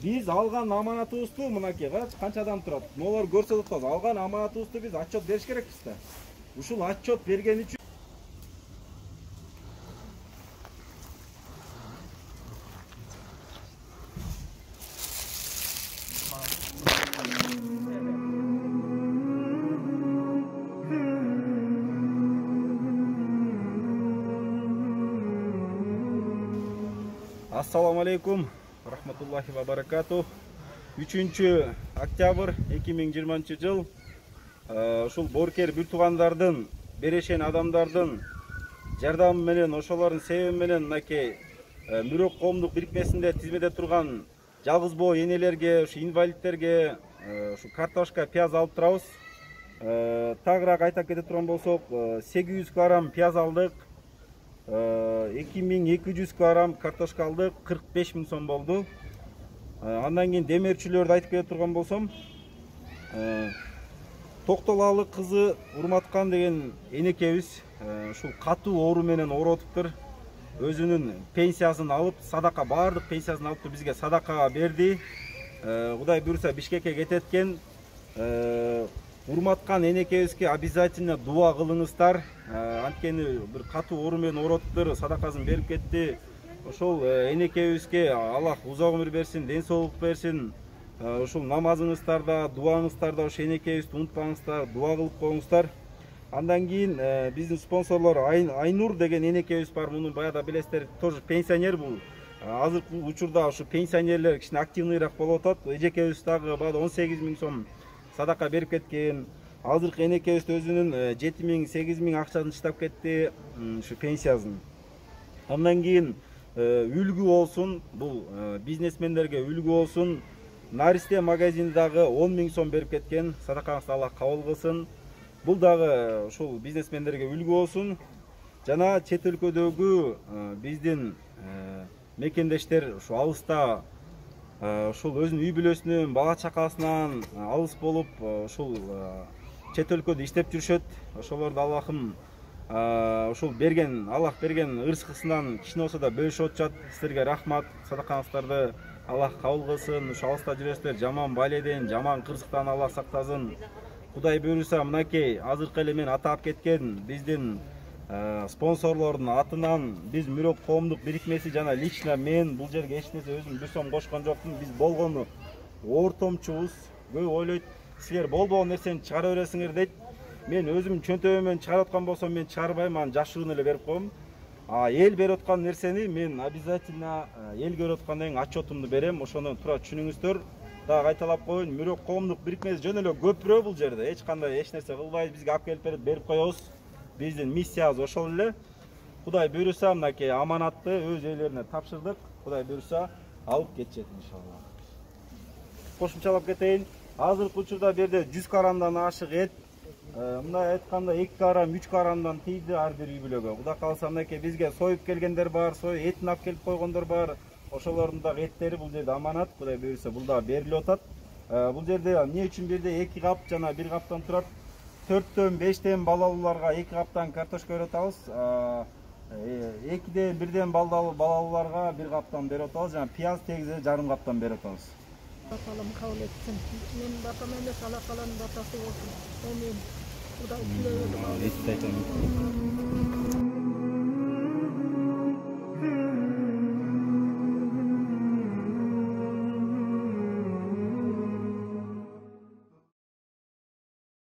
Биз алган аманатыбызды мынакей канча адам турат. Могулар көрсөтүп атабыз. Алган аманатыбызды биз отчет бериш керекпиз да. Ушул отчет берген үчүн Ассаламу алейкум, рахматуллахи ва баракату. 3 октябрь 2020 жыл. Ушул боркер бир туугандардын, берешен адамдардын жардамы менен, ошолордун себеби менен мынакей Мүрөк коомдук бирикмесинде тизмеде турган жалгыз боо энелерге, ушу инвалидтерге ушу картошка, пияз алып турабыз. Тагыраак айта кете турган болсок, 800 кг пияз алдык. 2200 кг картошка алдык, 45 000 сом болду. Андан кийин демирчилерди айтып кете турган болсом, Токтолалы кызы Урматкан деген энекебиз ушул катуу оору менен ооротуптур. Өзүнүн пенсиясын алып, садака баардык пенсиясын алып бизге садакага берди. Кудай буйруса Бишкекке кетет экен. Урматкан энекебизге обязательно дуа кылыңыздар. Анткени бир катуу оору менен ооротуптур, садакасын берип кетти. Ошол энекебизге Аллах узак өмүр берсин, ден соолук берсин. Ушул намазыңыздарда, дуаңыздарда ошо энекебизди унутпаңыздар, дуа кылып коюңуздар. Андан кийин биздин спонсорлор Айнур деген энекебиз бар. Муну баягы билесиздер, тоже пенсионер бул. Азыркы учурда ушу пенсионерлер кичине активныйраак болуп атат. Эжекебиз дагы баягы 18 000 сом садака берип кеткен. Азыркы энекебиз өзүнүн 7 000, 8 000 акчасын чыдап кетти, ушу пенсиясын. Андан кийин үлгү болсун, бул бизнесмендерге үлгү болсун. Наристе магазини дагы 10 000 сом берип кеткен. Садакаңызды Аллах кабыл кылсын. Бул дагы ушул бизнесмендерге үлгү болсун. Жана чет өлкөдөгү биздин мекендештер ушу алыста ушул өзүнүн үй бүлөсүнөн, бала чакасынан алыс болуп, ушул чет өлкөдө иштеп жүрүшөт. Ошолорду Аллахым ушул берген, Аллах берген ырыскысынан кичине болсо да бөлүшүп атышат. Силерге рахмат. Садакаңыздарда Аллах кабыл кылсын. Ушу алыста жүрөсүздөр, жаман байледен, жаман кырсыктан Аллах сактасын. Кудай буйруса мынакей азыркы эле мен атап кеткен биздин спонсорлордун атынан биз Мүрөк коомдук бирикмеси жана лично мен бул жерге эч нерсе өзүм бир сом кошкон жокмун. Биз болгону ортомчубуз. Көп ойлойт, силер болбогон нерсени чыгара бересиңер дейт. Мен өзүм чөнтөгүмөн чыгарып аткан болсом мен чыгарбайм, аны жашыруун эле берип коем. Эл берип аткан нерсени мен обязательно эл көрүп аткандан кийин отчетумду берем. Ошону туура түшүнүңүздөр. Дагы кайталап коеюн, Мүрөк коомдук бирикмеси жөн эле көпүрө бул жерде. Эч кандай эч нерсе кылбайбыз, бизге алып келип берип коебуз. Биздин миссиябыз ошол эле. Кудай буйруса мынакей аманатты өз ээлерине тапшырдык. Кудай буйруса алып кетишет иншалла. Кошумчалап кетейин. Азыркы учурда берде 100 кг ашык эт, мындай айтканда 2 кг, 3 кг тийди ар бир үй бүлөгө. Кудай кааласа мынакей бизге союп келгендер бар, этин алып келип койгондор бар. Ошолордун дагы эттери бул жерде аманат. Кудай буйруса бул дагы берилип атат. Бул жерде эмне үчүн бирде 2 кап жана 1 каптан турат. 4төн 5тен балалууларга 2 каптан картошка берип атабыз. 2ден 1ден балалууларга 1 каптан берип атабыз. Жана пияз тегизе жарым каптан берип атабыз. Баталым кабыл этсин. Мен батам эмес, Аллах аланын батасы болсун. Амин. Кудай тилебеди.